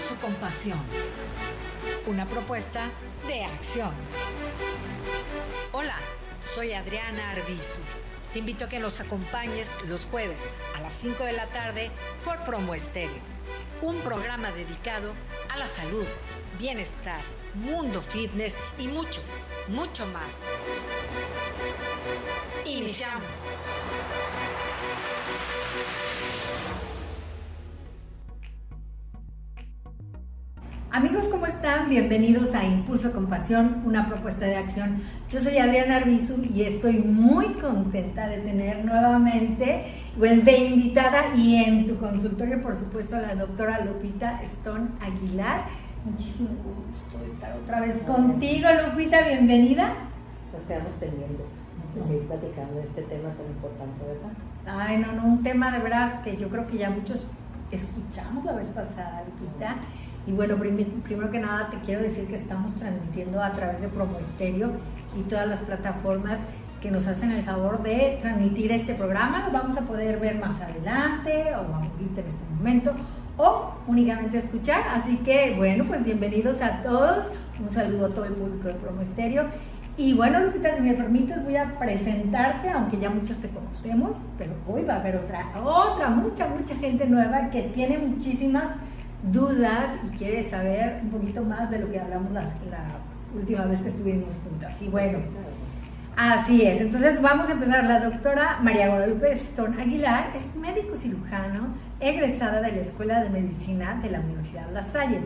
Impulso con Pasión. Una propuesta de acción. Hola, soy Adriana Arbizu. Te invito a que nos acompañes los jueves a las 5 de la tarde por Promo Estéreo. Un programa dedicado a la salud, bienestar, mundo fitness y mucho, mucho más. Iniciamos. Amigos, ¿cómo están? Bienvenidos a Impulso con Pasión, una propuesta de acción. Yo soy Adriana Arbizu y estoy muy contenta de tener nuevamente de invitada y en tu consultorio, por supuesto, a la doctora Lupita Stone Aguilar. Muchísimo gusto de estar otra vez contigo, Lupita, bienvenida. Nos quedamos pendientes de seguir platicando de este tema tan importante, ¿verdad? Ay, no, un tema de veras que yo creo que ya muchos escuchamos la vez pasada, Lupita. Y bueno, primero que nada te quiero decir que estamos transmitiendo a través de Promo Estéreo y todas las plataformas que nos hacen el favor de transmitir este programa. Lo vamos a poder ver más adelante o ahorita en este momento o únicamente escuchar. Así que bueno, pues bienvenidos a todos. Un saludo a todo el público de Promo Estéreo. Y bueno, Lupita, si me permites voy a presentarte, aunque ya muchos te conocemos, pero hoy va a haber mucha gente nueva que tiene muchísimas dudas y quiere saber un poquito más de lo que hablamos la última vez que estuvimos juntas. Y bueno, así es. Entonces vamos a empezar. La doctora María Guadalupe Stone Aguilar es médico cirujano, egresada de la Escuela de Medicina de la Universidad La Salle.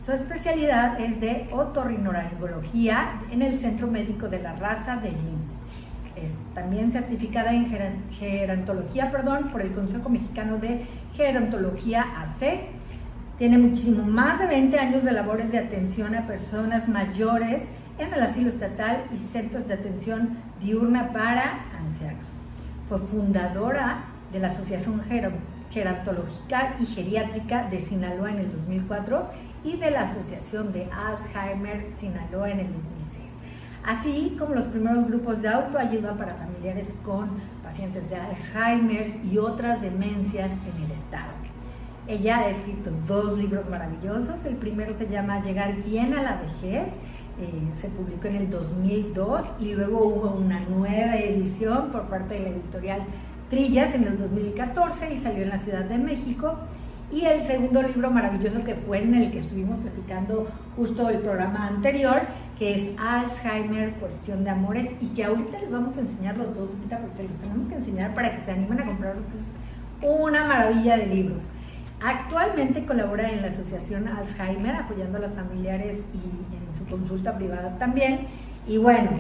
Su especialidad es de otorrinolaringología en el Centro Médico de la Raza de Linz. Es también certificada en gerontología, por el Consejo Mexicano de Gerontología AC. Tiene muchísimo más de 20 años de labores de atención a personas mayores en el asilo estatal y centros de atención diurna para ancianos. Fue fundadora de la Asociación Gerontológica y Geriátrica de Sinaloa en el 2004 y de la Asociación de Alzheimer Sinaloa en el 2006, así como los primeros grupos de autoayuda para familiares con pacientes de Alzheimer y otras demencias en el estado. Ella ha escrito 2 libros maravillosos. El primero se llama Llegar bien a la vejez, se publicó en el 2002 y luego hubo una nueva edición por parte de la editorial Trillas en el 2014 y salió en la Ciudad de México. Y el segundo libro maravilloso, que fue en el que estuvimos platicando justo el programa anterior, que es Alzheimer, Cuestión de Amores, y que ahorita les vamos a enseñar los dos, porque se los tenemos que enseñar para que se animen a comprarlos, que es una maravilla de libros. Actualmente colabora en la Asociación Alzheimer, apoyando a los familiares y en su consulta privada también. Y bueno,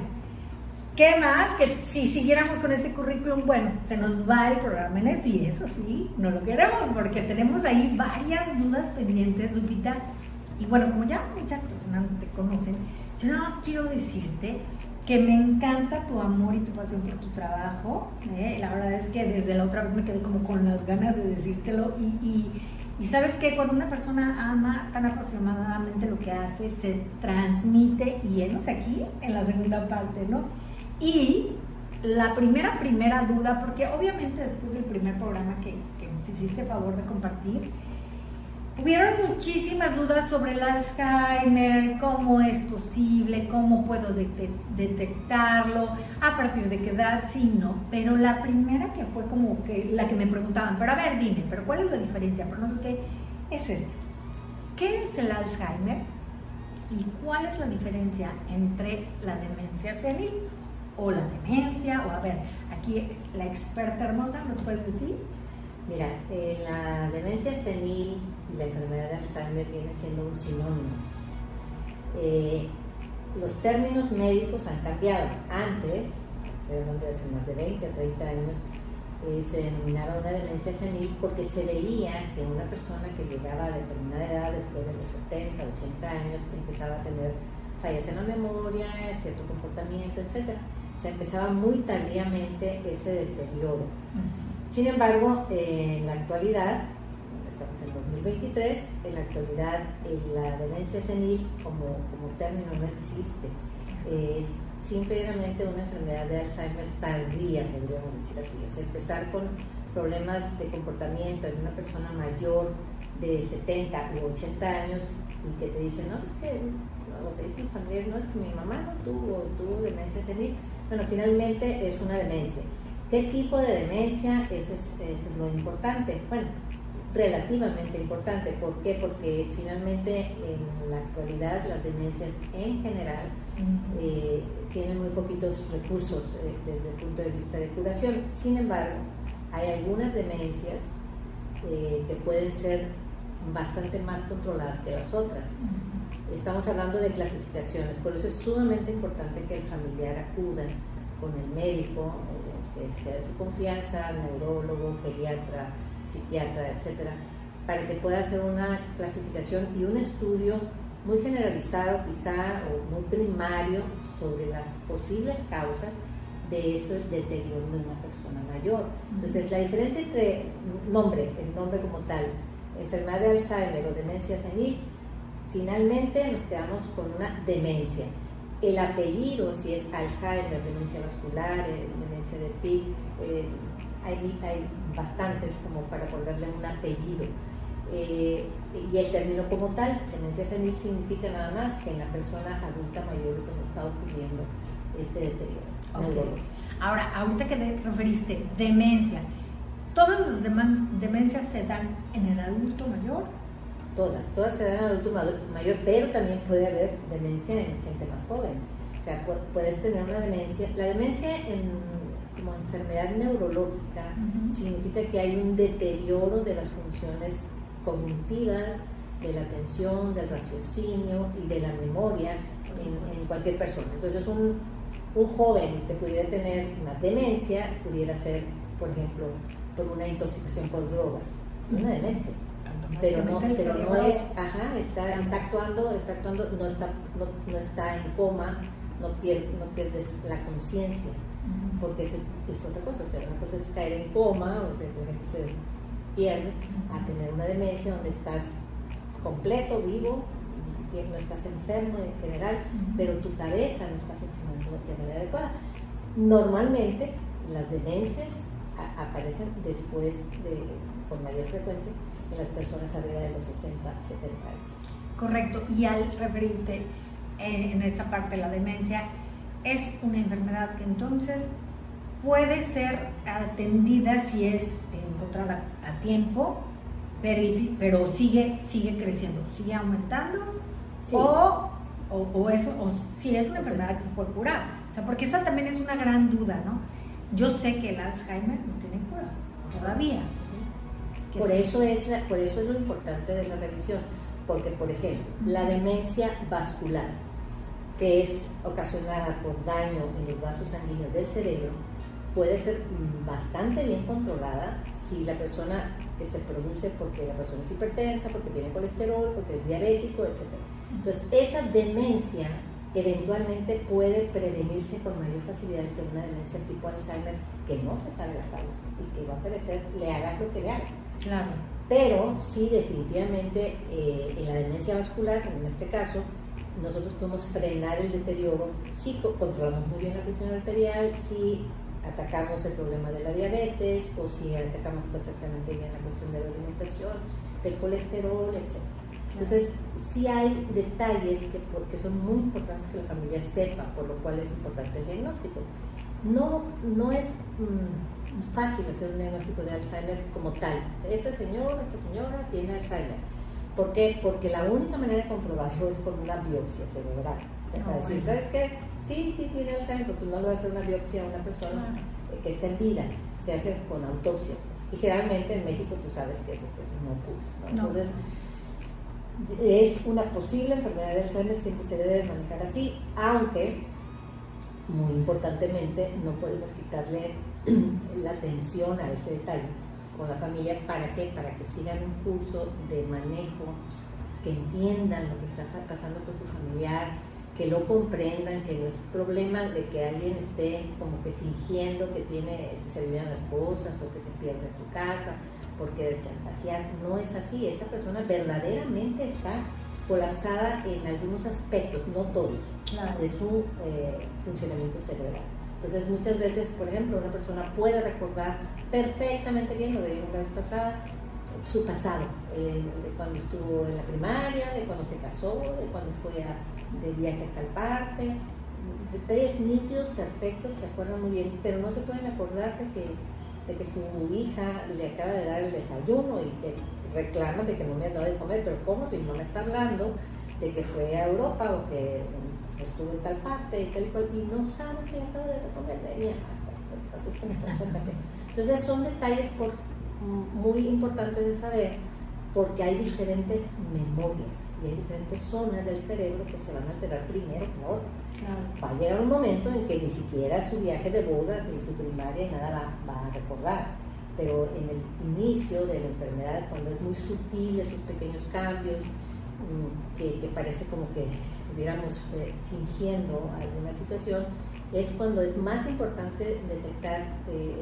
¿qué más? Que si siguiéramos con este currículum, bueno, se nos va el programa en esto, y eso sí, no lo queremos, porque tenemos ahí varias dudas pendientes, Lupita. Y bueno, como ya muchas personas te conocen, yo nada más quiero decirte que me encanta tu amor y tu pasión por tu trabajo. La verdad es que desde la otra vez me quedé como con las ganas de decírtelo y sabes que cuando una persona ama tan apasionadamente lo que hace, se transmite, y enos aquí en la segunda parte, ¿no? Y la primera duda, porque obviamente después del primer programa que nos hiciste favor de compartir, hubieron muchísimas dudas sobre el Alzheimer, cómo es posible, cómo puedo detectarlo, a partir de qué edad, sí, no. Pero la primera que fue como que la que me preguntaban, pero a ver, dime, pero ¿cuál es la diferencia? Pero no sé qué, es esta. ¿Qué es el Alzheimer? ¿Y cuál es la diferencia entre la demencia senil o la demencia? O a ver, aquí la experta hermosa, ¿nos puedes decir? Mira, la demencia senil y la enfermedad de Alzheimer viene siendo un sinónimo. Los términos médicos han cambiado. Antes, hablando de hace más de 20 o 30 años, se denominaba una demencia senil porque se veía que una persona que llegaba a determinada edad, después de los 70, 80 años, empezaba a tener fallas en la memoria, cierto comportamiento, etc. O sea, empezaba muy tardíamente ese deterioro. Sin embargo, en la actualidad, estamos en 2023, en la actualidad la demencia senil como término no existe. Es simplemente una enfermedad de Alzheimer tardía, podríamos decir así. O sea, empezar con problemas de comportamiento en una persona mayor de 70 u 80 años y que te dicen, no, es que, o te dicen los familiares, no, es que mi mamá no tuvo demencia senil. Bueno, finalmente es una demencia. ¿Qué tipo de demencia? Eso es lo importante. Bueno, relativamente importante. ¿Por qué? Porque finalmente en la actualidad las demencias en general tienen muy poquitos recursos desde el punto de vista de curación. Sin embargo, hay algunas demencias que pueden ser bastante más controladas que las otras. Estamos hablando de clasificaciones, por eso es sumamente importante que el familiar acuda con el médico, que sea de su confianza, neurólogo, geriatra, psiquiatra, etcétera, para que pueda hacer una clasificación y un estudio muy generalizado quizá o muy primario sobre las posibles causas de ese deterioro de una persona mayor. Entonces la diferencia entre el nombre como tal, enfermedad de Alzheimer o demencia senil, finalmente nos quedamos con una demencia. El apellido, si es Alzheimer, demencia vascular, demencia de Pick, hay bastantes como para ponerle un apellido. Y el término como tal, demencia senil, significa nada más que en la persona adulta mayor que no está ocurriendo este deterioro. Okay. Ahora, ahorita que te referiste, demencia, ¿todas las demencias se dan en el adulto mayor? Todas se dan en el adulto mayor, pero también puede haber demencia en gente más joven. O sea, puedes tener una demencia. La demencia como enfermedad neurológica significa que hay un deterioro de las funciones cognitivas, de la atención, del raciocinio y de la memoria en cualquier persona. Entonces, un joven que pudiera tener una demencia pudiera ser, por ejemplo, por una intoxicación por drogas. Es una demencia. Pero no es, está actuando, no está en coma, no pierdes la conciencia, porque es otra cosa. O sea, una cosa es caer en coma, o sea, la gente se pierde, a tener una demencia donde estás completo, vivo, no estás enfermo en general, pero tu cabeza no está funcionando de manera adecuada. Normalmente las demencias aparecen después con mayor frecuencia en las personas arriba de los 60, 70 años. Correcto, y al referirte en esta parte de la demencia, es una enfermedad que entonces puede ser atendida si es encontrada a tiempo, pero sigue creciendo, sigue aumentando, sí. o si es una enfermedad que se puede curar. O sea, porque esa también es una gran duda, ¿no? Yo sé que el Alzheimer no tiene cura todavía. Por eso es lo importante de la revisión, porque por ejemplo, la demencia vascular, que es ocasionada por daño en los vasos sanguíneos del cerebro, puede ser bastante bien controlada si la persona que se produce porque la persona es hipertensa, porque tiene colesterol, porque es diabético, etc. Entonces, esa demencia eventualmente puede prevenirse con mayor facilidad que una demencia tipo Alzheimer, que no se sabe la causa y que va a parecer, le hagas lo que le hagas. Claro. Pero sí, definitivamente, en la demencia vascular, en este caso, nosotros podemos frenar el deterioro si controlamos muy bien la presión arterial, si atacamos el problema de la diabetes o si atacamos perfectamente bien la cuestión de la alimentación, del colesterol, etc. Entonces, sí hay detalles que son muy importantes que la familia sepa, por lo cual es importante el diagnóstico. No es fácil hacer un diagnóstico de Alzheimer como tal. Esta señora tiene Alzheimer. ¿Por qué? Porque la única manera de comprobarlo es con una biopsia cerebral. O sea, para decir, ¿sabes qué? Sí, tiene Alzheimer, pero tú no le vas a hacer una biopsia a una persona que está en vida. Se hace con autopsia. Pues. Y generalmente en México tú sabes que esas cosas no ocurren, ¿no? Entonces, es una posible enfermedad de Alzheimer, siempre se debe manejar así, aunque, muy importantemente, no podemos quitarle la atención a ese detalle con la familia. ¿Para qué? Para que sigan un curso de manejo, que entiendan lo que está pasando con su familiar, que lo comprendan, que no es problema de que alguien esté como que fingiendo que se olvidan las cosas o que se pierde en su casa por querer chantajear. No es así. Esa persona verdaderamente está colapsada en algunos aspectos, no todos, de su funcionamiento cerebral. Entonces, muchas veces, por ejemplo, una persona puede recordar perfectamente bien, lo veíamos la vez pasada, su pasado, de cuando estuvo en la primaria, de cuando se casó, de cuando fue de viaje a tal parte. Detalles nítidos, perfectos, se acuerdan muy bien, pero no se pueden acordar de que su hija le acaba de dar el desayuno y que reclaman de que no me ha dado de comer, pero ¿cómo? Si no me está hablando de que fue a Europa o que estuvo en tal parte y tal cual, y no sabe que le acaba de dar de comer de mi mamá. Así es que me están chantajeando. Entonces son detalles muy importantes de saber, porque hay diferentes memorias y hay diferentes zonas del cerebro que se van a alterar primero que la otra. Claro. Va a llegar un momento en que ni siquiera su viaje de bodas, ni su primaria, ni nada va a recordar. Pero en el inicio de la enfermedad, cuando es muy sutil esos pequeños cambios, que parece como que estuviéramos fingiendo alguna situación, es cuando es más importante detectar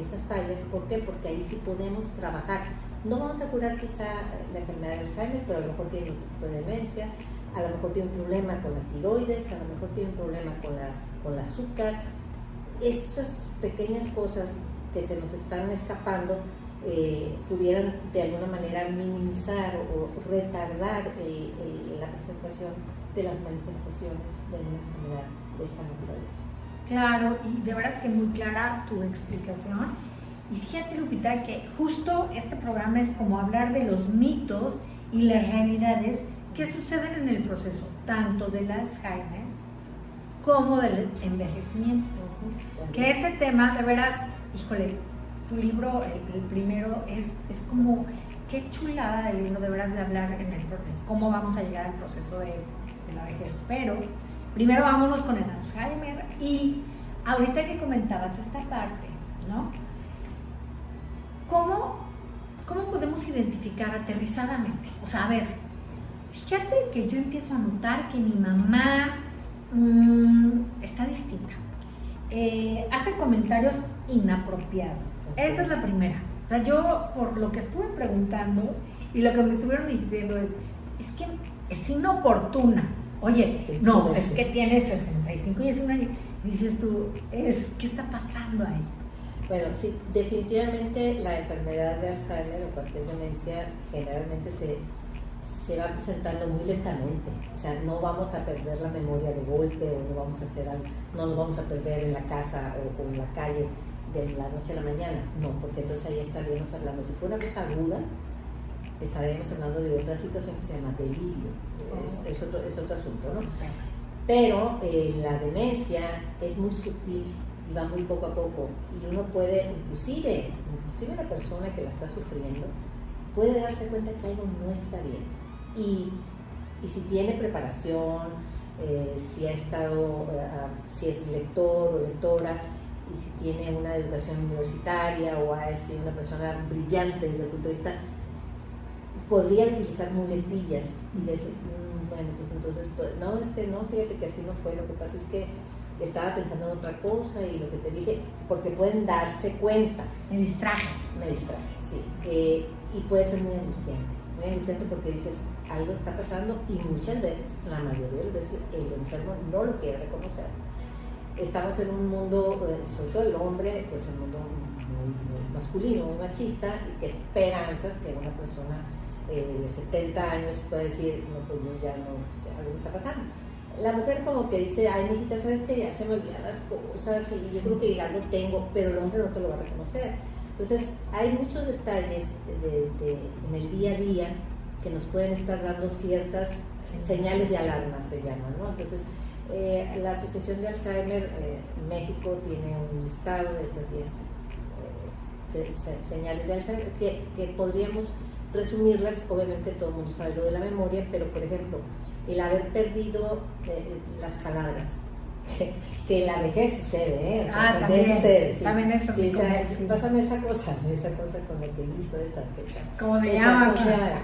esas fallas. ¿Por qué? Porque ahí sí podemos trabajar. No vamos a curar quizá la enfermedad de Alzheimer, pero a lo mejor tiene otro tipo de demencia, a lo mejor tiene un problema con la tiroides, a lo mejor tiene un problema con el azúcar. Esas pequeñas cosas que se nos están escapando pudieran de alguna manera minimizar o retardar la presentación de las manifestaciones de una enfermedad de esta naturaleza. Claro, y de veras que muy clara tu explicación. Y fíjate, Lupita, que justo este programa es como hablar de los mitos y las realidades que suceden en el proceso, tanto del Alzheimer como del envejecimiento. Que ese tema, de veras, híjole, tu libro, el primero, es como, qué chulada el libro, de veras, de hablar en cómo vamos a llegar al proceso de la vejez. Pero primero vámonos con el Alzheimer, y ahorita que comentabas esta parte, ¿no? ¿Cómo podemos identificar aterrizadamente? O sea, a ver, fíjate que yo empiezo a notar que mi mamá está distinta. Hace comentarios inapropiados. Esa es la primera. O sea, yo, por lo que estuve preguntando y lo que me estuvieron diciendo es que es inoportuna. Oye, no, es que tiene 65 y es una... Dices tú, ¿qué está pasando ahí? Bueno, sí, definitivamente la enfermedad de Alzheimer o cualquier demencia generalmente se va presentando muy lentamente. O sea, no vamos a perder la memoria de golpe, o no nos vamos a perder en la casa o en la calle de la noche a la mañana. No, porque entonces ahí estaríamos hablando, si fuera una cosa aguda, estaríamos hablando de otra situación que se llama delirio. Es otro asunto, ¿no? Pero la demencia es muy sutil y va muy poco a poco, y uno puede, inclusive la persona que la está sufriendo puede darse cuenta que algo no está bien, y si tiene preparación, si es lector o lectora, y si tiene una educación universitaria o ha sido una persona brillante desde el punto de vista, podría utilizar muletillas y decir, bueno, pues entonces, pues, no, es que no, fíjate que así no fue, lo que pasa es que estaba pensando en otra cosa y lo que te dije, porque pueden darse cuenta. Me distraje, sí. Y puede ser muy angustiante porque dices, algo está pasando, y muchas veces, la mayoría de las veces, el enfermo no lo quiere reconocer. Estamos en un mundo, sobre todo el hombre, pues un mundo muy masculino, muy machista, y que esperanzas que una persona de 70 años puede decir, no, pues yo ya no, algo está pasando. La mujer como que dice, ay, mijita, ¿sabes qué? Ya se me olvidan las cosas y yo creo que ya lo tengo, pero el hombre no te lo va a reconocer. Entonces, hay muchos detalles en el día a día que nos pueden estar dando ciertas señales de alarma, se llaman, ¿no? Entonces, la Asociación de Alzheimer México tiene un listado de esas 10 señales de Alzheimer que podríamos resumirlas. Obviamente todo el mundo sabe lo de la memoria, pero por ejemplo, el haber perdido las palabras, que la vejez sucede, o sea, también sucede, sí. También eso sí, pásame esa cosa con la que hizo esa. ¿Cómo se llama? La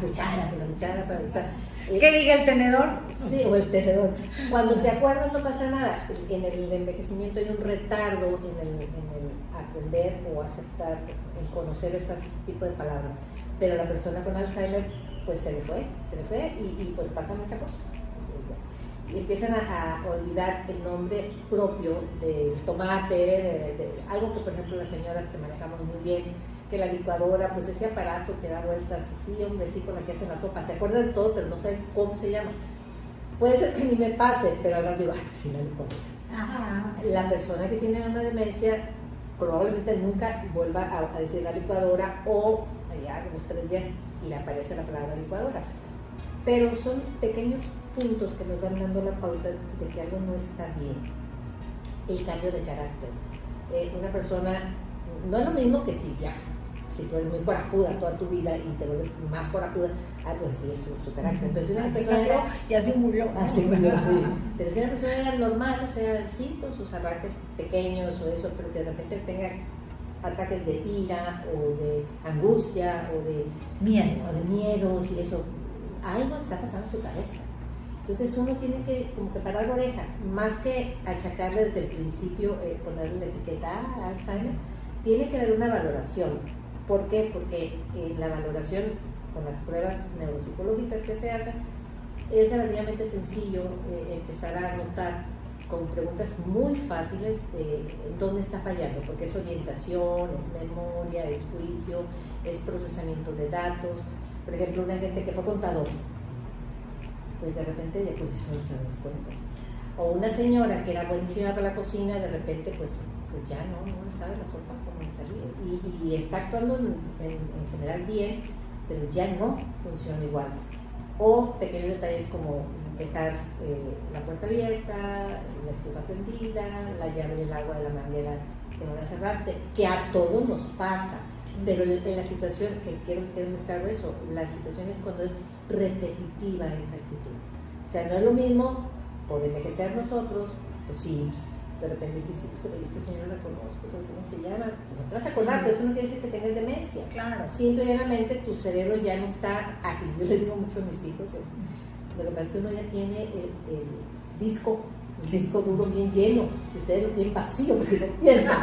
cuchara para usar. ¿Qué diga el tenedor? Sí, o el tenedor. Cuando te acuerdas no pasa nada. En el envejecimiento hay un retardo en el aprender o aceptar, en conocer esos tipos de palabras. Pero la persona con Alzheimer, pues se le fue y pues pásame esa cosa. Y empiezan a olvidar el nombre propio del tomate, de algo que por ejemplo las señoras que manejamos muy bien, que la licuadora, pues ese aparato que da vueltas, sí, hombre, sí, con la que hacen la sopa, se acuerdan de todo, pero no saben cómo se llama. Puede ser que a mí me pase, pero ahora digo, ay, pues sí, la licuadora. Ajá. La persona que tiene una demencia probablemente nunca vuelva a decir la licuadora, o allá unos 3 días le aparece la palabra licuadora. Pero son pequeños puntos que nos van dando la pauta de que algo no está bien. El cambio de carácter. Una persona, no es lo mismo que si tú eres muy corajuda toda tu vida y te vuelves más corajuda, pues sí, es su carácter. Pero si una persona y así murió. Así murió, sí. Pero si una persona era normal, o sea, sí, con sus arranques pequeños o eso, pero que de repente tenga ataques de ira o de angustia o de miedos y eso, algo está pasando en su cabeza. Entonces uno tiene que como que parar la oreja, más que achacarle desde el principio, ponerle la etiqueta Alzheimer, tiene que haber una valoración. ¿Por qué? Porque la valoración con las pruebas neuropsicológicas que se hacen es relativamente sencillo empezar a notar con preguntas muy fáciles dónde está fallando, porque es orientación, es memoria, es juicio, es procesamiento de datos. Por ejemplo, una gente que fue contador, pues de repente ya pues no se dan cuentas. O una señora que era buenísima para la cocina, de repente pues ya no le sabe la sopa cómo salir. Y está actuando en general bien, pero ya no funciona igual. O pequeños detalles como dejar la puerta abierta, la estufa prendida, la llave del agua de la manera que no la cerraste, que a todos nos pasa. Pero en la situación, que quiero muy claro eso, la situación es cuando es repetitiva esa actitud. O sea, no es lo mismo por envejecer nosotros, pues sí, de repente sí, pero esta señora la conozco, pero ¿cómo se llama? No te vas a acordar, pero eso no quiere decir que tengas demencia. Claro. Simple y llanamente tu cerebro ya no está ágil. Yo le digo mucho a mis hijos, lo que pasa es que uno ya tiene el disco duro bien lleno, y ustedes lo tienen vacío porque no piensan,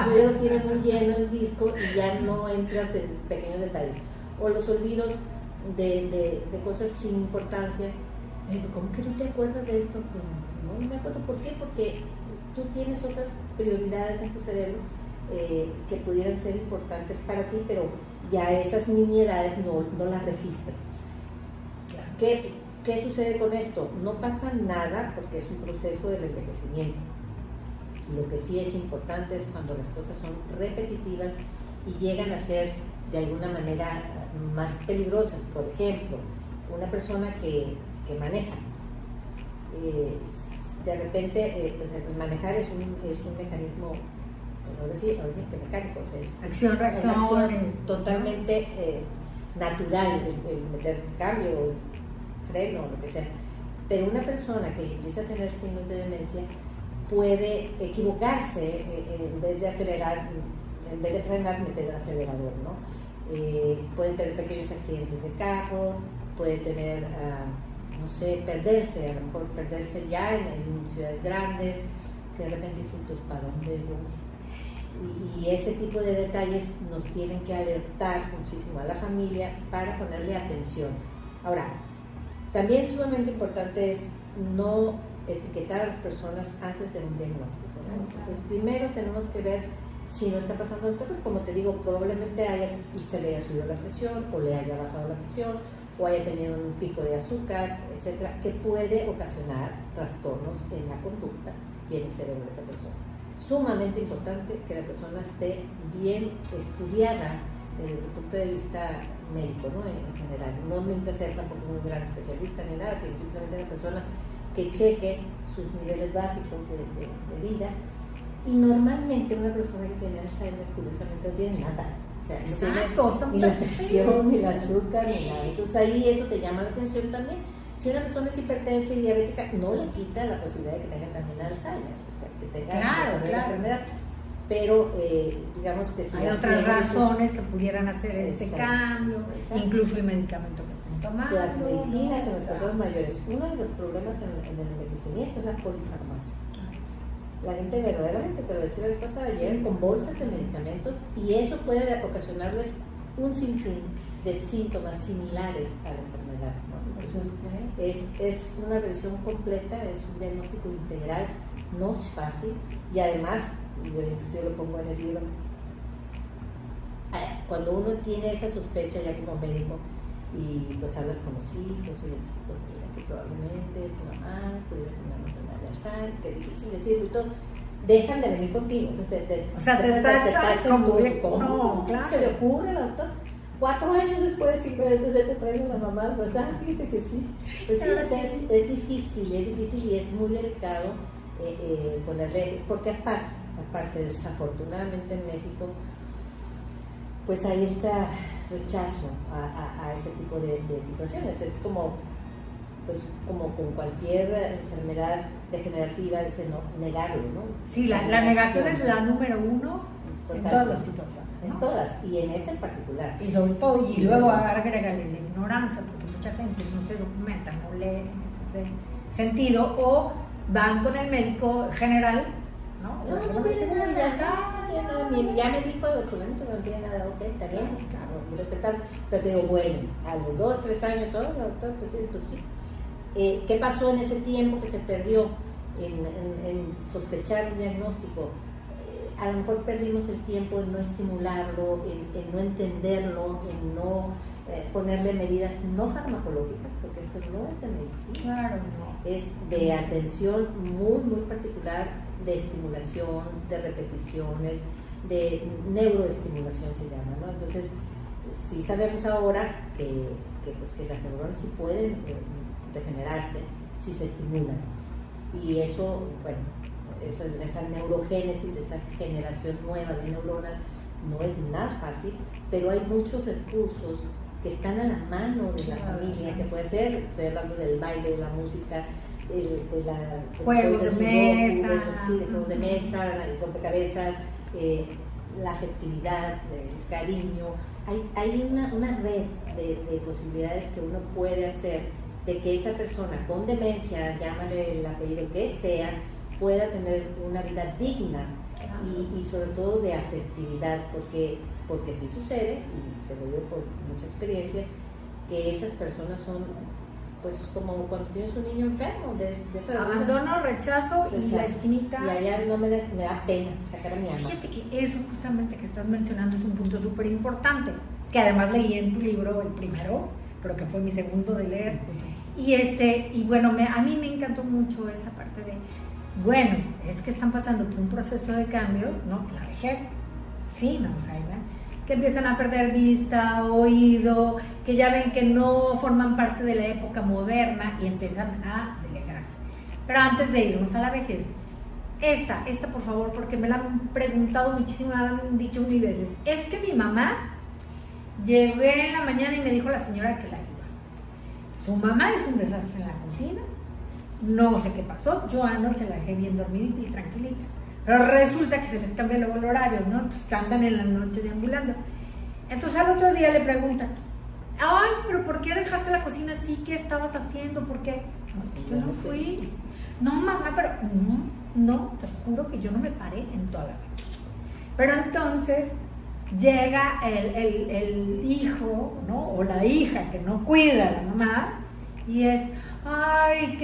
pero lo tienen muy lleno el disco y ya no entras en pequeños detalles. O los olvidos de cosas sin importancia. ¿Cómo que no te acuerdas de esto? No me acuerdo. ¿Por qué? Porque tú tienes otras prioridades en tu cerebro que pudieran ser importantes para ti, pero ya esas nimiedades no las registras. ¿Qué sucede con esto? No pasa nada porque es un proceso del envejecimiento. Lo que sí es importante es cuando las cosas son repetitivas y llegan a ser de alguna manera más peligrosas. Por ejemplo, una persona que maneja, de repente, pues el manejar es un mecanismo, pues ahora sí que mecánico, o sea, es acción-reacción totalmente natural, el meter cambio, freno, lo que sea. Pero una persona que empieza a tener signos de demencia puede equivocarse, en vez de acelerar, en vez de frenar, meter el acelerador, ¿no? Puede tener pequeños accidentes de carro, puede tener, no sé, perderse, a lo mejor perderse ya en ciudades grandes, que de repente dicen, pues, ¿para dónde voy? Y ese tipo de detalles nos tienen que alertar muchísimo a la familia para ponerle atención. Ahora, también sumamente importante es no etiquetar a las personas antes de un diagnóstico, ¿no? Entonces, primero tenemos que ver si no está pasando otra cosa. Como te digo, probablemente se le haya subido la presión o le haya bajado la presión o haya tenido un pico de azúcar, etcétera, que puede ocasionar trastornos en la conducta y en el cerebro de esa persona. Sumamente importante que la persona esté bien estudiada desde el punto de vista médico, ¿no? En general. No necesita ser tampoco un gran especialista ni nada, sino simplemente una persona que cheque sus niveles básicos de vida. Y normalmente una persona que tiene Alzheimer, curiosamente, no tiene nada. O sea, no tiene ni la presión, ni el azúcar, ni nada. Entonces ahí eso te llama la atención también. Si una persona es hipertensa y diabética, no le quita la posibilidad de que tenga también Alzheimer, o sea, que tenga esa enfermedad. Pero digamos que si hay otras razones que pudieran hacer este cambio, incluso el medicamento que están tomando. Las medicinas en las personas mayores. Uno de los problemas en el envejecimiento es la polifarmacia. La gente verdaderamente, te lo decía la vez pasada, llegan con bolsas de medicamentos y eso puede ocasionarles un sinfín de síntomas similares a la enfermedad, ¿no? Entonces es una revisión completa, es un diagnóstico integral, no es fácil y además, yo lo pongo en el libro, cuando uno tiene esa sospecha ya como médico y pues hablas con los hijos y les dices, pues mira, que probablemente tu mamá pudiera tener una enfermedad de Alzheimer, que es difícil decirlo y todo, dejan de venir contigo. Entonces te tachan como viejo. No, claro. ¿Se le ocurre al doctor? 4 años después, 5 años después, te traen a la mamá, pues fíjate que sí. Pues sí, es difícil y es muy delicado ponerle, porque aparte, desafortunadamente en México, pues hay este rechazo a ese tipo de situaciones. Es como con cualquier enfermedad degenerativa, negarlo, ¿no? Sí, la negación es la número 1 en todas las situaciones, ¿no? En todas, y en esa en particular. Y sobre todo, y luego agrégale la ignorancia, porque mucha gente no se documenta, no lee en ese sentido, o van con el médico general, ¿no? No tiene nada, ya me dijo el fulanito que no tiene nada, ok, está bien, claro, muy respetable, pero te digo, bueno, a los 2, 3 años, oiga, doctor, pues sí. ¿Qué pasó en ese tiempo que se perdió en sospechar un diagnóstico? A lo mejor perdimos el tiempo en no estimularlo, en no entenderlo, en no ponerle medidas no farmacológicas, porque esto no es de medicina, claro, no. Es de atención muy, muy particular, de estimulación, de repeticiones, de neuroestimulación se llama, ¿no? Entonces, sí sabemos ahora que las neuronas sí pueden regenerarse si se estimulan. Y eso, bueno, esa neurogénesis, esa generación nueva de neuronas no es nada fácil, pero hay muchos recursos que están a la mano de la familia, que puede ser, estoy hablando del baile, de la música, juegos de mesa, de juegos de mesa, el rompecabezas, la afectividad, el cariño. Hay una red de posibilidades que uno puede hacer de que esa persona con demencia, llámale el apellido que sea, pueda tener una vida digna y sobre todo de afectividad, porque sí sucede, y te lo digo por mucha experiencia, que esas personas son pues como cuando tienes un niño enfermo de esta abandono, rechazo y la esquinita. Y allá no me da pena sacar a mi alma. Fíjate que eso justamente que estás mencionando es un punto súper importante, que además leí en tu libro, el primero, pero que fue mi segundo de leer. Y bueno, a mí me encantó mucho esa parte de, bueno, es que están pasando por un proceso de cambio, ¿no? La vejez, sí, no, Alzheimer, que empiezan a perder vista, oído, que ya ven que no forman parte de la época moderna y empiezan a delegarse. Pero antes de irnos a la vejez, esta por favor, porque me la han preguntado muchísimo, me la han dicho mil veces, es que mi mamá, llegué en la mañana y me dijo la señora que la ayuda. Su mamá es un desastre en la cocina, no sé qué pasó, yo anoche la dejé bien dormidita y tranquilita, pero resulta que se les cambia luego el horario, ¿no? Entonces andan en la noche deambulando. Entonces al otro día le preguntan, ay, pero ¿por qué dejaste la cocina así? ¿Qué estabas haciendo? ¿Por qué? No, es que yo no fui. No, mamá, pero no, te juro que yo no me paré en toda la noche. Pero entonces llega el hijo, ¿no? O la hija que no cuida a la mamá y es, ay,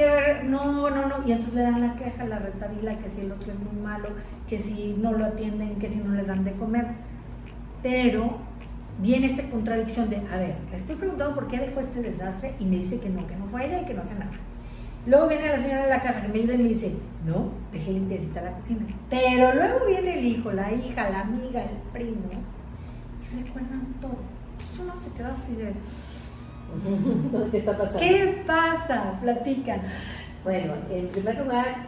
no, y entonces le dan la queja, la retahíla, que si el otro es muy malo, que si no lo atienden, que si no le dan de comer. Pero viene esta contradicción de, a ver, le estoy preguntando por qué dejó este desastre y me dice que no fue ella y que no hace nada. Luego viene la señora de la casa que me ayuda y me dice, no, dejé limpiecita la cocina. Pero luego viene el hijo, la hija, la amiga, el primo, y recuerdan todo. Entonces uno se queda así de, ¿qué está pasando? ¿qué pasa? Platican. Bueno, en primer lugar,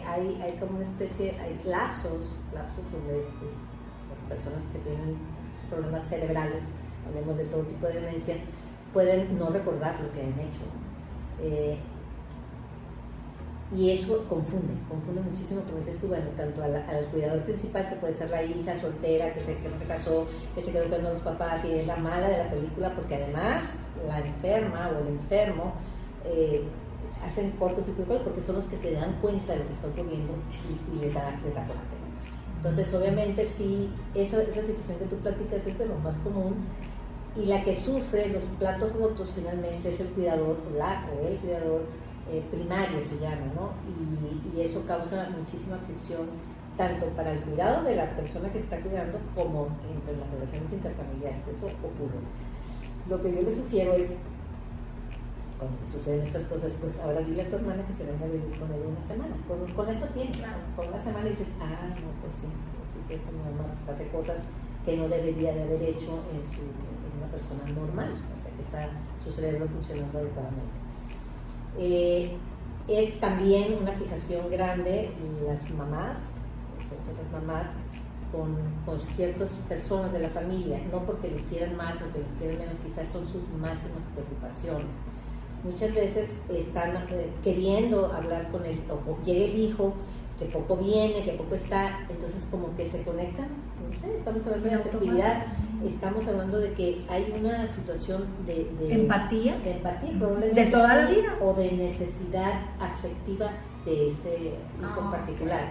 hay como una especie, hay lapsos donde las personas que tienen problemas cerebrales, hablemos de todo tipo de demencia, pueden no recordar lo que han hecho. Y eso confunde muchísimo, como dices tú, bueno, tanto al cuidador principal, que puede ser la hija soltera, que no se casó, que se quedó cuidando a los papás y es la mala de la película, porque además la enferma o el enfermo hacen cortocircuito porque son los que se dan cuenta de lo que está ocurriendo y les da coraje. Entonces, obviamente, sí, esa situación que tú platicas es de lo más común, y la que sufre los platos rotos finalmente es el cuidador, o el cuidador primario se llama, ¿no? Y eso causa muchísima aflicción tanto para el cuidado de la persona que está cuidando como entre las relaciones interfamiliares. Eso ocurre. Lo que yo le sugiero es, cuando suceden estas cosas, pues ahora dile a tu hermana que se venga a vivir con ella una semana. Con eso tienes. Claro. Con una semana dices, no, pues sí, mi mamá pues hace cosas que no debería de haber hecho en una persona normal, o sea, que está su cerebro funcionando adecuadamente. Es también una fijación grande las mamás, sobre todo las mamás, con ciertas personas de la familia, no porque los quieran más o porque los quieran menos, quizás son sus máximas preocupaciones. Muchas veces están queriendo hablar con él, o llega el hijo, que poco viene, que poco está, entonces como que se conectan, no sé, estamos hablando de afectividad, estamos hablando de que hay una situación de empatía, probablemente de toda la vida, o de necesidad afectiva de ese hijo en particular,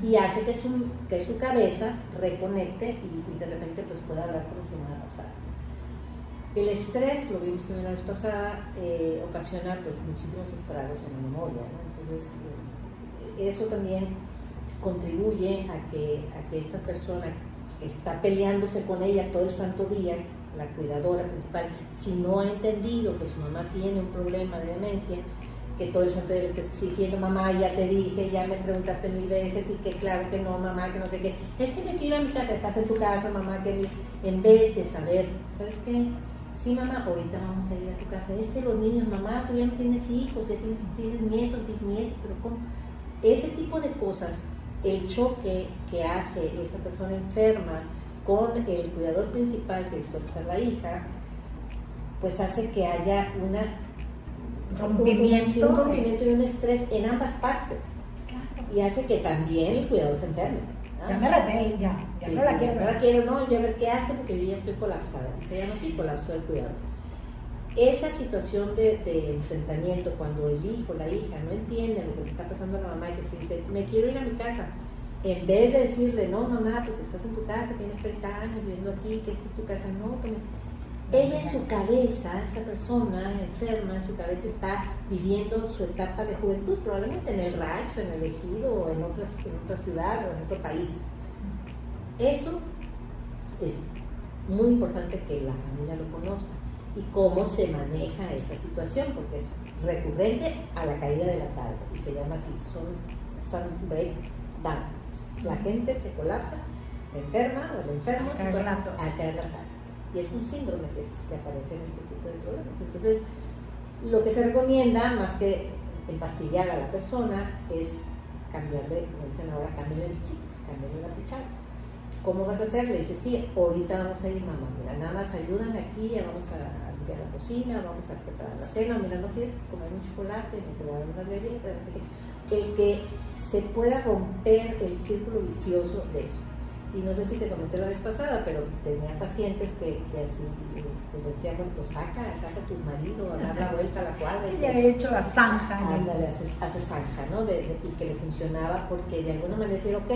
y hace que su cabeza reconecte y de repente pues pueda hablar como si nada pasara. El estrés, lo vimos también la vez pasada, ocasiona pues muchísimos estragos en la memoria, ¿no? Entonces eso también contribuye a que esta persona que está peleándose con ella todo el santo día, la cuidadora principal, si no ha entendido que su mamá tiene un problema de demencia, que todo el santo día le está exigiendo, mamá, ya te dije, ya me preguntaste 1000 veces, y que claro que no, mamá, que no sé qué, es que me quiero ir a mi casa, estás en tu casa, mamá, que en vez de saber, ¿sabes qué? Sí, mamá, ahorita vamos a ir a tu casa, es que los niños, mamá, tú ya no tienes hijos, ya tienes nietos, bisnietos, pero ¿cómo? Ese tipo de cosas, el choque que hace esa persona enferma con el cuidador principal, que suele ser la hija, pues hace que haya un rompimiento y un estrés en ambas partes. Claro. Y hace que también el cuidador se enferme. Ya me repelí, ya sí, no la quiero. No la quiero, no, yo a ver qué hace, porque yo ya estoy colapsada. Y se llama así, colapso del cuidador. Esa situación de enfrentamiento, cuando el hijo, la hija no entiende lo que le está pasando a la mamá, y que se dice, me quiero ir a mi casa, en vez de decirle, no, mamá, pues estás en tu casa, tienes 30 años viviendo aquí, que esta es tu casa, no, ella en su cabeza, esa persona enferma, en su cabeza está viviendo su etapa de juventud, probablemente en el rancho, en el ejido, o en otra ciudad, o en otro país. Eso es muy importante que la familia lo conozca. Y cómo se maneja esa situación, porque es recurrente a la caída de la tarde, y se llama así, sun break down. La gente se colapsa, la enferma o el enfermo al caer la tarde. Y es un síndrome que aparece en este tipo de problemas. Entonces, lo que se recomienda, más que empastillar a la persona, es cambiarle, como dicen ahora, cámbiale el chip, cámbiale la pichada. ¿Cómo vas a hacer? Le dice, sí, ahorita vamos a ir, mamá, mira, nada más ayúdame aquí, ya vamos a limpiar la cocina, vamos a preparar la cena, mira, no quieres comer un chocolate, me te voy a dar unas galletas, no sé qué. El que se pueda romper el círculo vicioso de eso. Y no sé si te comenté la vez pasada, pero tenía pacientes que así le decían, bueno, pues saca a tu marido, a dar la vuelta a la cuadra. Ya he hecho la zanja. Ándale, hace zanja, ¿no? Y que le funcionaba, porque de alguna manera decir, ok,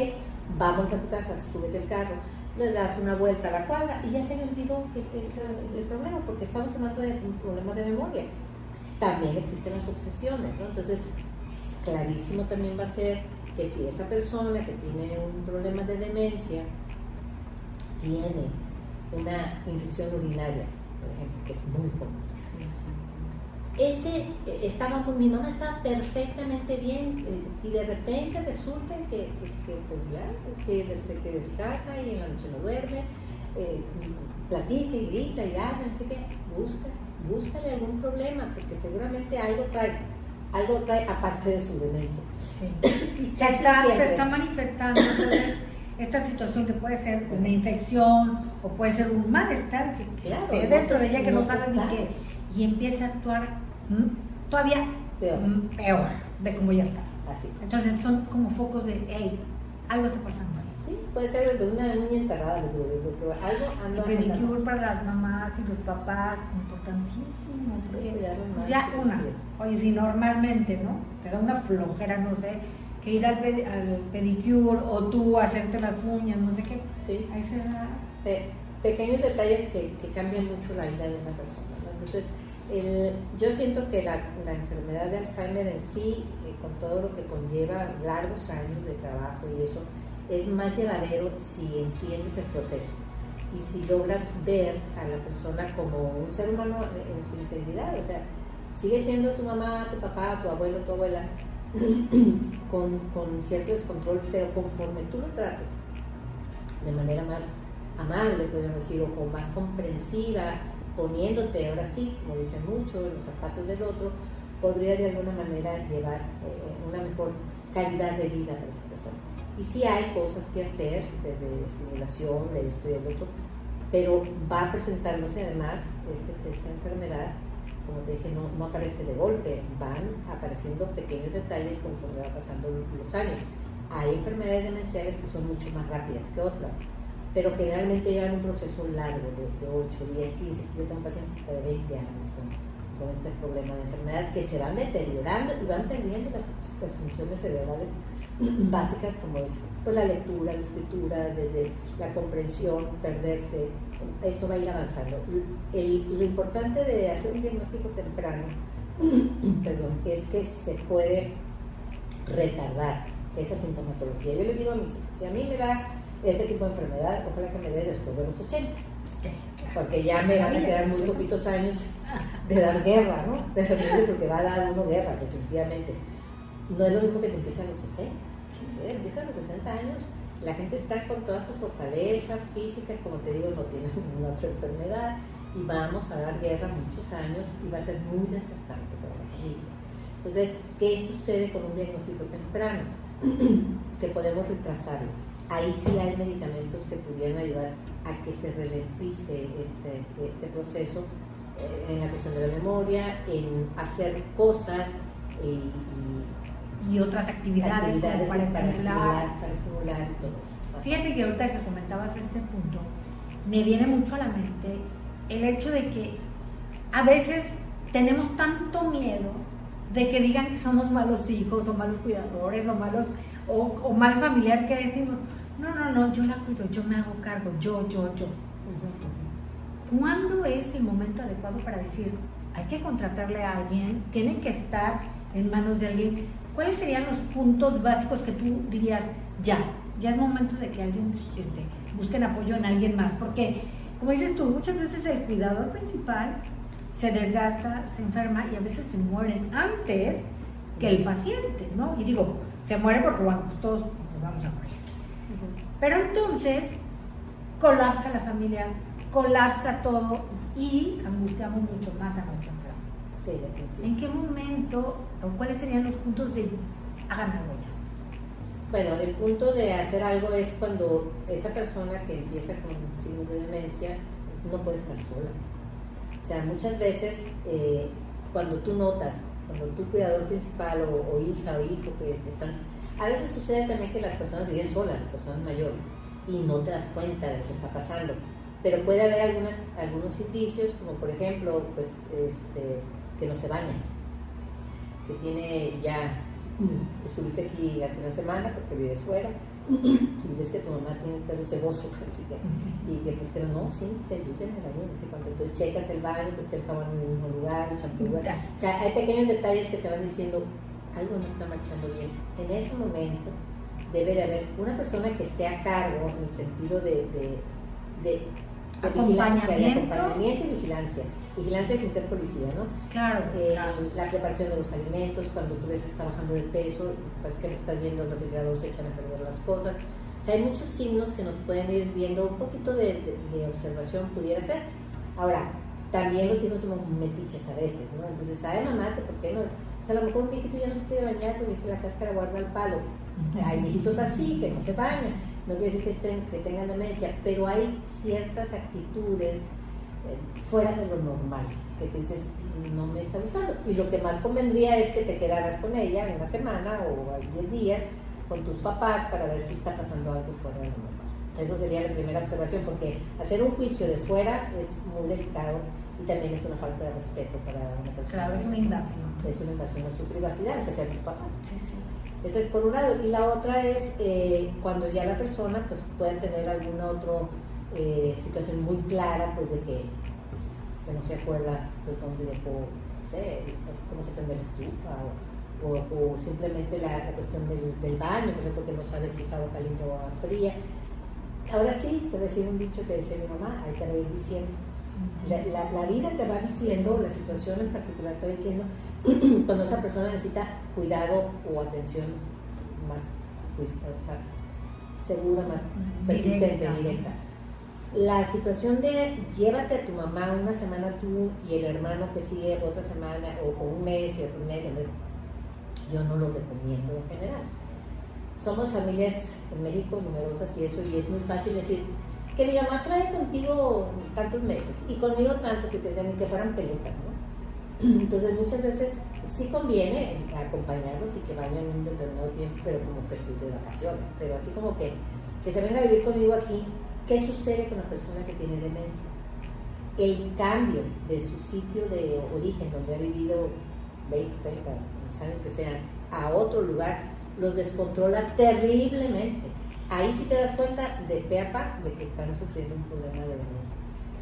vamos a tu casa, súbete el carro, le das una vuelta a la cuadra y ya se le olvidó el problema, porque estamos hablando de problemas de memoria. También existen las obsesiones, ¿no? Entonces, clarísimo también va a ser que si esa persona que tiene un problema de demencia tiene una infección urinaria, por ejemplo, que es muy común. Mi mamá estaba perfectamente bien, y de repente resulta que se quede en su casa y en la noche no duerme, platica y grita y habla, no sé qué, búscale algún problema, porque seguramente algo trae aparte de su demencia. Sí. Se está manifestando entonces esta situación, que puede ser una infección o puede ser un malestar que esté dentro de ella, que no sabe ni qué, y empieza a actuar todavía peor de como ya está. Así es. Entonces son como focos de, hey, algo está pasando ahí. Sí, puede ser desde una uña enterrada, desde que algo anda. El pedicure para las mamás y los papás, importantísimo. Pues ya oye, si normalmente, ¿no? Te da una flojera, no sé, que ir al pedicure, o tú hacerte las uñas, no sé qué. Sí. Ahí se da. Pequeños detalles que cambian mucho la vida de una persona, ¿no? Entonces, yo siento que la enfermedad de Alzheimer en sí, con todo lo que conlleva largos años de trabajo y eso, es más llevadero si entiendes el proceso y si logras ver a la persona como un ser humano en su integridad. O sea, sigue siendo tu mamá, tu papá, tu abuelo, tu abuela, con cierto descontrol, pero conforme tú lo trates de manera más amable, podríamos decir, o más comprensiva, poniéndote, ahora sí, como dicen mucho, en los zapatos del otro, podría de alguna manera llevar una mejor calidad de vida para esa persona. Y sí hay cosas que hacer, de estimulación, de esto y del otro, pero va presentándose además esta enfermedad, como te dije, no aparece de golpe, van apareciendo pequeños detalles conforme va pasando los años. Hay enfermedades demenciales que son mucho más rápidas que otras, pero generalmente llevan un proceso largo de 8, 10, 15. Yo tengo pacientes hasta de 20 años con este problema de enfermedad, que se van deteriorando y van perdiendo las funciones cerebrales básicas, como es pues, la lectura, la escritura, desde la comprensión, perderse. Esto va a ir avanzando. Lo importante de hacer un diagnóstico temprano es que se puede retardar esa sintomatología. Yo les digo a mis hijos, si a mí me da este tipo de enfermedad, ojalá que me dé después de los 80, porque ya me van a quedar muy poquitos años de dar guerra, ¿no? Porque va a dar uno guerra, definitivamente. No es lo mismo que te empiece a los 60. ¿Sí? Empieza a los 60 años, la gente está con toda su fortaleza física, como te digo, no tiene ninguna otra enfermedad, y vamos a dar guerra muchos años y va a ser muy desgastante para la familia. Entonces, ¿qué sucede con un diagnóstico temprano? Que podemos retrasarlo. Ahí sí hay medicamentos que pudieran ayudar a que se ralentice este proceso en la cuestión de la memoria, en hacer cosas y otras actividades para estimular y todo eso. Fíjate que ahorita que comentabas este punto, me viene mucho a la mente el hecho de que a veces tenemos tanto miedo de que digan que somos malos hijos o malos cuidadores o malos o mal familiar, que decimos, no, yo la cuido, yo me hago cargo, yo. ¿Cuándo es el momento adecuado para decir, hay que contratarle a alguien, tiene que estar en manos de alguien? ¿Cuáles serían los puntos básicos que tú dirías, ya es momento de que alguien busquen apoyo en alguien más? Porque, como dices tú, muchas veces el cuidador principal se desgasta, se enferma y a veces se mueren antes que el paciente, ¿no? Y digo, se muere porque, bueno, pues todos nos vamos a morir. Pero entonces colapsa la familia, colapsa todo y angustiamos mucho más a nuestra enferma. Sí, definitivamente. ¿En qué momento o cuáles serían los puntos de hagan algo ya? Bueno, el punto de hacer algo es cuando esa persona que empieza con signos de demencia no puede estar sola. O sea, muchas veces cuando tú notas, cuando tu cuidador principal o hija o hijo que están... A veces sucede también que las personas viven solas, las personas mayores, y no te das cuenta de lo que está pasando. Pero puede haber algunos indicios, como por ejemplo, pues, que no se baña, que tiene ya, estuviste aquí hace una semana porque vives fuera, y ves que tu mamá tiene el pelo ceboso, y que pues que no, sí, yo ya me bañé, no sé cuánto. Entonces checas el baño, pues está el jabón en el mismo lugar, el champú igual. O sea, hay pequeños detalles que te van diciendo, algo no está marchando bien. En ese momento debe de haber una persona que esté a cargo en el sentido de vigilancia, de acompañamiento y vigilancia. Vigilancia sin ser policía, ¿no? Claro, La preparación de los alimentos, cuando tú ves que está bajando de peso, pues que estás viendo el refrigerador, se echan a perder las cosas. O sea, hay muchos signos que nos pueden ir viendo, un poquito de observación pudiera ser. Ahora, también los hijos somos metiches a veces, ¿no? Entonces, ¿sabe mamá que por qué no? O sea, a lo mejor un viejito ya no se quiere bañar porque dice la cáscara guarda el palo. Hay viejitos así que no se bañan, no quiere decir que tengan demencia, pero hay ciertas actitudes fuera de lo normal, que tú dices, no me está gustando. Y lo que más convendría es que te quedaras con ella una semana o 10 días con tus papás para ver si está pasando algo fuera de lo normal. Eso sería la primera observación, porque hacer un juicio de fuera es muy delicado y también es una falta de respeto para una persona. Claro, es una invasión. Es una invasión a su privacidad, aunque sean tus papás. Sí. Esa es por un lado. Y la otra es cuando ya la persona pues, puede tener alguna otra situación muy clara, pues de que no se acuerda de dónde dejó, no sé, cómo se prende la estufa o simplemente la cuestión del baño, por ejemplo, que no sabes si es agua caliente o agua fría. Ahora sí, te voy a decir un dicho que decía mi mamá, ahí te va a ir diciendo. La vida te va diciendo, la situación en particular te va diciendo cuando esa persona necesita cuidado o atención más segura, más persistente, directa. La situación de llévate a tu mamá una semana tú y el hermano que sigue otra semana o un mes y otro mes, yo no lo recomiendo en general. Somos familias en México numerosas y eso, y es muy fácil decir que mi mamá se vaya contigo tantos meses y conmigo tantos, y ni que fueran peletas, ¿no? Entonces muchas veces sí conviene acompañarlos y que vayan un determinado tiempo, pero como que estoy de vacaciones, pero así como que se venga a vivir conmigo aquí. ¿Qué sucede con la persona que tiene demencia? El cambio de su sitio de origen, donde ha vivido 20, 30 años que sean, a otro lugar, los descontrola terriblemente. Ahí sí te das cuenta de pe a pa de que están sufriendo un problema de demencia.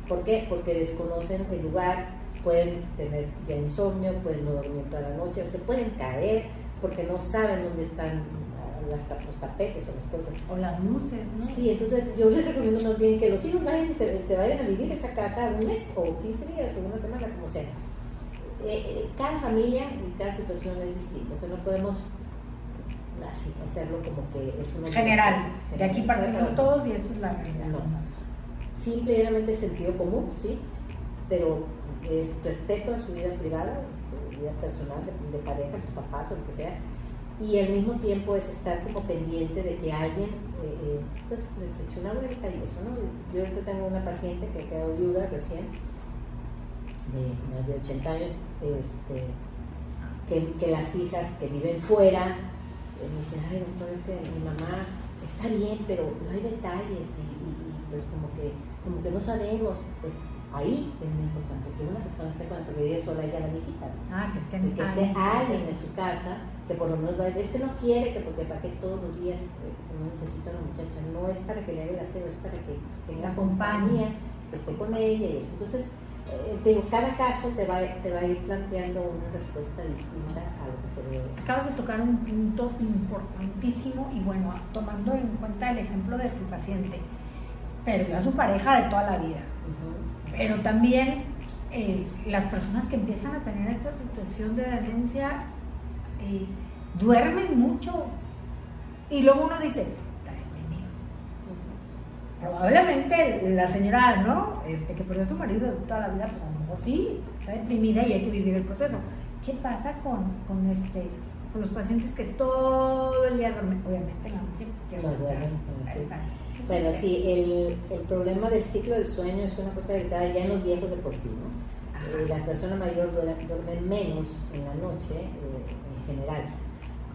¿Por qué? Porque desconocen el lugar, pueden tener ya insomnio, pueden no dormir toda la noche, se pueden caer porque no saben dónde están los tapetes o las cosas. O las luces, ¿no? Sí, entonces yo les recomiendo más bien que los hijos vayan y se vayan a vivir esa casa un mes o 15 días o una semana, como sea. Cada familia y cada situación es distinta, o sea, no podemos así hacerlo como que es una general, de aquí partimos todos y esto es la realidad. No, simplemente sentido común, sí, pero es respeto a su vida privada, su vida personal, de pareja, los papás o lo que sea, y al mismo tiempo es estar como pendiente de que alguien pues les eche una vuelta y eso, ¿no? Yo ahorita tengo una paciente que quedó viuda recién, de más de 80 años, que las hijas que viven fuera me dicen, ay doctor, es que mi mamá está bien, pero hay detalles y pues como que no sabemos, pues ahí es muy importante que una persona esté con la, porque vive sola ella la viejita, ¿no? Que esté alguien en su casa, que por lo menos va a decir, no quiere, que porque para que todos los días no necesita una muchacha, no es para que le haga el aseo, es para que tenga compañía, que esté con ella y eso. Entonces, cada caso te va a ir planteando una respuesta distinta a lo que se ve. Acabas de tocar un punto importantísimo y bueno, tomando en cuenta el ejemplo de tu paciente, perdió a su pareja de toda la vida, pero también las personas que empiezan a tener esta situación de demencia duermen mucho y luego uno dice, está deprimido. Probablemente la señora, ¿no? Que perdió a su marido de toda la vida, pues a lo mejor sí, está deprimida y hay que vivir el proceso. ¿Qué pasa con los pacientes que todo el día duermen? Obviamente en la noche pues, no duermen. Bueno, sí, el problema del ciclo del sueño es una cosa delicada ya en los viejos de por sí, ¿no? La persona mayor duerme menos en la noche en general,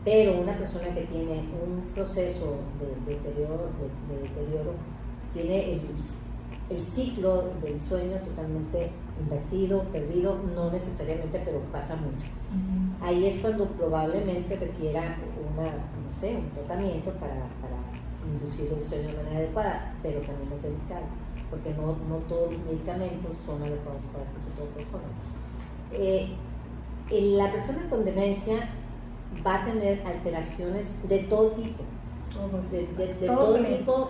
pero una persona que tiene un proceso de deterioro tiene el ciclo del sueño totalmente invertido, perdido, no necesariamente, pero pasa mucho. Ahí es cuando probablemente requiera un tratamiento para inducir el sueño de manera adecuada, pero también es delicado, porque no todos los medicamentos son adecuados para este tipo de personas. La persona con demencia va a tener alteraciones de todo tipo, de todo tipo,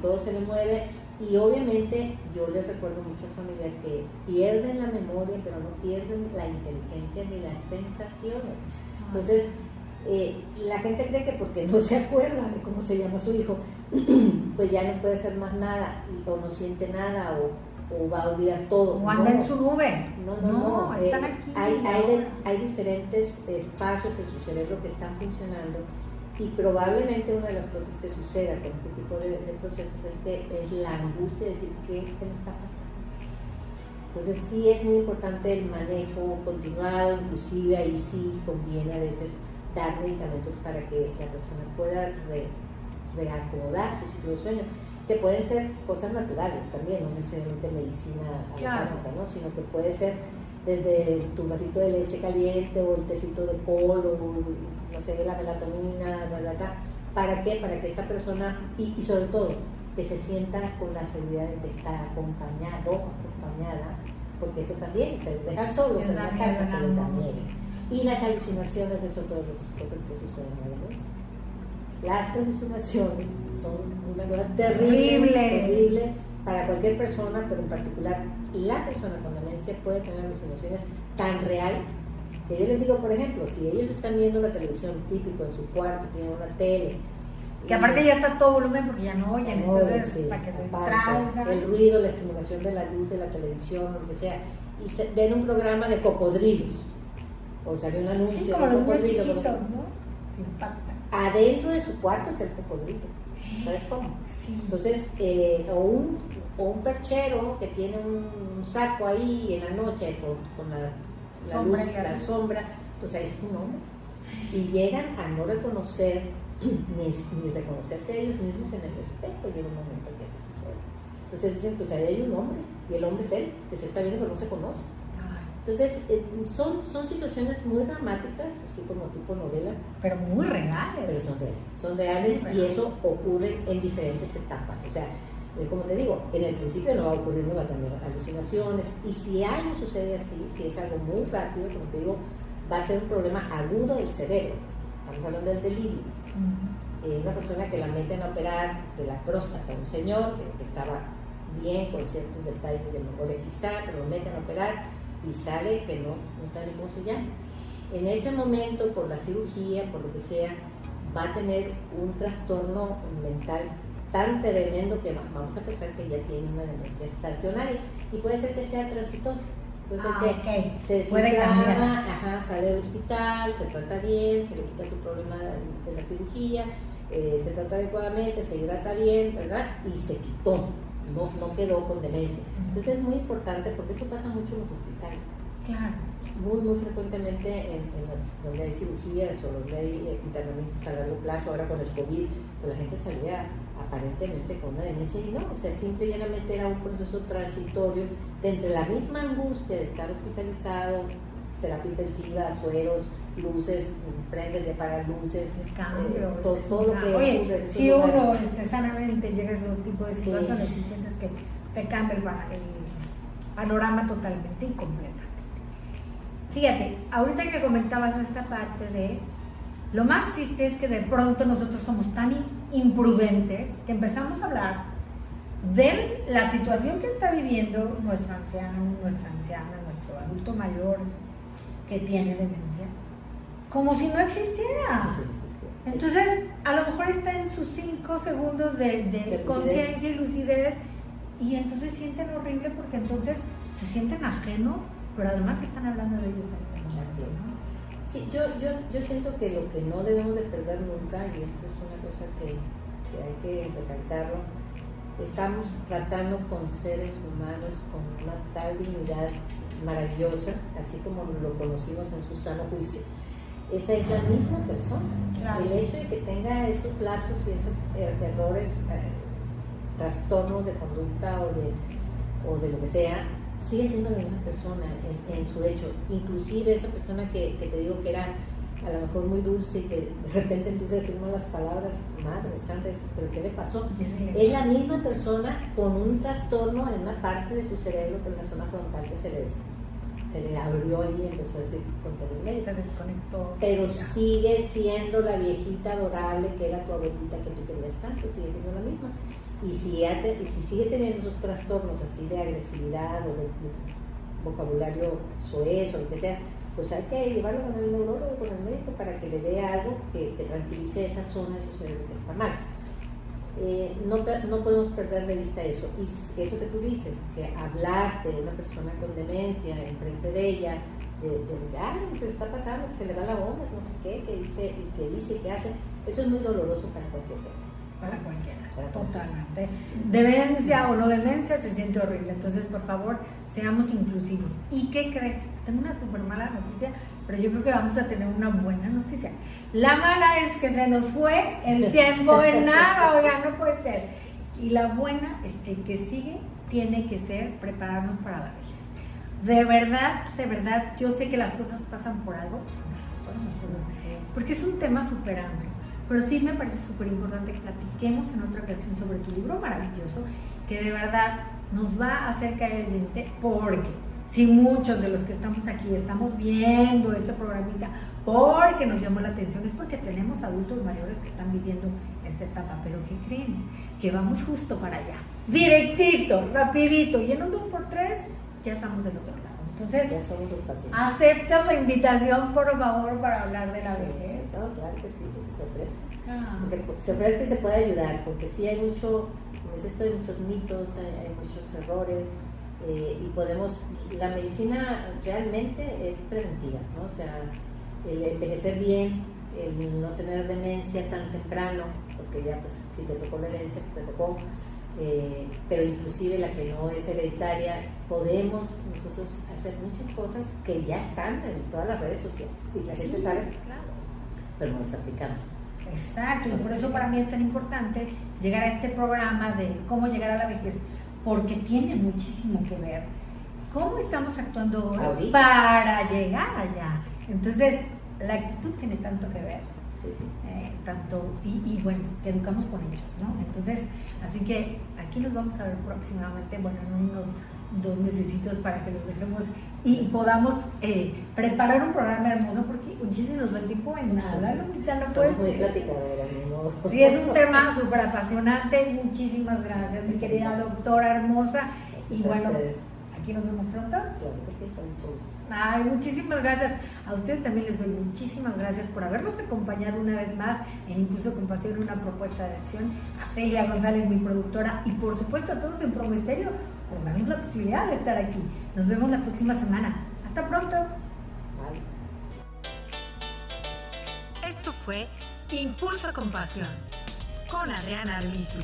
todo se le mueve, y obviamente yo les recuerdo mucho a familias que pierden la memoria, pero no pierden la inteligencia ni las sensaciones. Entonces, la gente cree que porque no se acuerda de cómo se llama su hijo, pues ya no puede hacer más nada, o no siente nada, o va a olvidar todo. O anda en su nube. No. Están aquí. Hay diferentes espacios en su cerebro que están funcionando, y probablemente una de las cosas que suceda con este tipo de procesos es que es la angustia de decir ¿qué me está pasando? Entonces sí es muy importante el manejo continuado, inclusive ahí sí conviene a veces dar medicamentos para que la persona pueda reacomodar su ciclo de sueño, que pueden ser cosas naturales también, no necesariamente medicina alopática, ¿no? Sino que puede ser desde tu vasito de leche caliente o el tecito de col o no sé, la melatonina, ¿para qué? Para que esta persona, y sobre todo, que se sienta con la seguridad de estar acompañada, porque eso también, dejar solos en la casa, pues les da miedo. Y las alucinaciones es otra de las cosas que suceden en la demencia. Las alucinaciones son una cosa terrible para cualquier persona, pero en particular la persona con demencia puede tener alucinaciones tan reales que yo les digo, por ejemplo, si ellos están viendo la televisión típico en su cuarto, tienen una tele, que aparte ya está todo volumen porque ya no oyen, entonces sí, para que se distraigan. El ruido, la estimulación de la luz de la televisión, lo que sea, y ven un programa de cocodrilos, o salió un anuncio sí, como de un cocodrilo, chiquitos, ¿no? Se impacta. Adentro de su cuarto está el cocodrilo, ¿sabes cómo? Sí. Entonces, o un perchero que tiene un saco ahí en la noche con la sombra, luz, la sombra, pues ahí está un hombre. Y llegan a no reconocer, ni reconocerse a ellos mismos en el espejo, llega un momento que eso sucede. Entonces dicen, pues ahí hay un hombre, y el hombre es él, que se está viendo pero no se conoce. Entonces, son situaciones muy dramáticas, así como tipo novela. Pero muy reales. Pero son reales y eso ocurre en diferentes etapas. O sea, como te digo, en el principio no va a ocurrir, no va a tener alucinaciones. Y si algo sucede así, si es algo muy rápido, como te digo, va a ser un problema agudo del cerebro. Estamos hablando del delirio. Una persona que la meten a operar de la próstata, un señor que estaba bien, con ciertos detalles de memoria quizá, pero lo meten a operar y sale que no sabe ni cómo se llama. En ese momento, por la cirugía, por lo que sea, va a tener un trastorno mental tan tremendo que vamos a pensar que ya tiene una demencia estacionaria y puede ser que sea transitorio. Puede ser que se desinflama, sale del hospital, se trata bien, se le quita su problema de la cirugía, se trata adecuadamente, se hidrata bien, ¿verdad? Y se quitó. No quedó con demencia. Entonces es muy importante porque eso pasa mucho en los hospitales. Claro. Muy frecuentemente donde hay cirugías o donde hay internamientos a largo plazo. Ahora con el COVID, pues la gente salía aparentemente con una demencia y no, o sea, simple y llanamente era un proceso transitorio de entre la misma angustia de estar hospitalizado, terapia intensiva, sueros, luces, prenden de apagar luces, el cambio, todo lo que ocurre. Si uno sanamente llega a ese tipo de situaciones y sientes que te cambia el panorama totalmente y completamente. Fíjate, ahorita que comentabas esta parte de lo más triste es que de pronto nosotros somos tan imprudentes que empezamos a hablar de la situación que está viviendo nuestro anciano, nuestra anciana, nuestro adulto mayor que tiene demencia, como si no existiera. Entonces, a lo mejor está en sus 5 segundos de conciencia y lucidez, y entonces sienten horrible porque entonces se sienten ajenos, pero además están hablando de ellos. Así es. Sí, yo siento que lo que no debemos de perder nunca, y esto es una cosa que hay que recalcarlo, estamos tratando con seres humanos con una tal dignidad maravillosa, así como lo conocimos en su sano juicio. Esa es la misma persona. Claro. El hecho de que tenga esos lapsos y esos errores, trastornos de conducta o de lo que sea, sigue siendo la misma persona en su hecho. Inclusive esa persona que te digo que era a lo mejor muy dulce y que de repente empieza a decir malas palabras, madre santa, pero ¿qué le pasó? Es la misma persona con un trastorno en una parte de su cerebro, que es la zona frontal, que se le abrió ahí y empezó a decir tonterías. Se desconectó. Pero sigue siendo la viejita adorable que era tu abuelita que tú querías tanto, sigue siendo la misma. Y si sigue teniendo esos trastornos así de agresividad o de vocabulario soez o lo que sea, pues hay que llevarlo con el neurólogo, con el médico, para que le dé algo que tranquilice esa zona de su cerebro que está mal. No podemos perder de vista eso. Y eso que tú dices, que hablar de una persona con demencia enfrente de ella, de que le está pasando, que se le va la onda, no sé qué, que dice, que hace, eso es muy doloroso para cualquier gente. Para cualquiera, totalmente. Demencia o no demencia se siente horrible. Entonces, por favor, seamos inclusivos. ¿Y qué crees? Tengo una súper mala noticia, pero yo creo que vamos a tener una buena noticia. La mala es que se nos fue el tiempo en nada, oiga, no puede ser. Y la buena es que el que sigue tiene que ser prepararnos para la vejez. De verdad, yo sé que las cosas pasan por algo, porque es un tema súper amplio. Pero sí me parece súper importante que platiquemos en otra ocasión sobre tu libro maravilloso, que de verdad nos va a hacer caer el 20, porque si muchos de los que estamos aquí estamos viendo este programita porque nos llamó la atención, es porque tenemos adultos mayores que están viviendo esta etapa, pero ¿qué creen? Que vamos justo para allá, directito, rapidito, y en un 2x3 ya estamos del otro lado. Entonces, ya somos los pacientes. ¿aceptas la invitación, por favor, para hablar de la vejez? No, claro que sí, porque se ofrece. Ah. Porque se ofrece y se puede ayudar, porque sí hay mucho, como dices tú, hay muchos mitos, hay muchos errores, y podemos, la medicina realmente es preventiva, ¿no? O sea, el envejecer bien, el no tener demencia tan temprano, porque ya pues si te tocó la herencia, pues te tocó, pero inclusive la que no es hereditaria, podemos nosotros hacer muchas cosas que ya están en todas las redes sociales, si la gente sabe, claro, pero no las aplicamos. Exacto, y por eso para mí es tan importante llegar a este programa de cómo llegar a la vejez, porque tiene muchísimo que ver cómo estamos actuando hoy para llegar allá. Entonces, la actitud tiene tanto que ver, sí. tanto, y bueno, que educamos con ellos, ¿no? Entonces, así que aquí nos vamos a ver próximamente, bueno, en unos 2 mesecitos para que los dejemos y podamos preparar un programa hermoso, porque oye, se nos va el tiempo en nada, ¿no? Somos muy platicaderas, ¿no? Y es un tema súper apasionante. Muchísimas gracias, mi querida doctora hermosa. Gracias y bueno, ustedes. aquí nos vemos pronto. Claro que sí, con mucho gusto. Ay, muchísimas gracias. A ustedes también les doy muchísimas gracias por habernos acompañado una vez más en Impulso con Pasión, una propuesta de acción. A Celia González, mi productora, y por supuesto a todos en Promoesterio por darnos la posibilidad de estar aquí. Nos vemos la próxima semana. Hasta pronto. Bye. Esto fue Impulso con Pasión con Adriana Arbizu.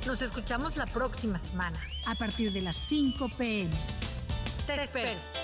Nos escuchamos la próxima semana a partir de las 5 p.m. Te espero.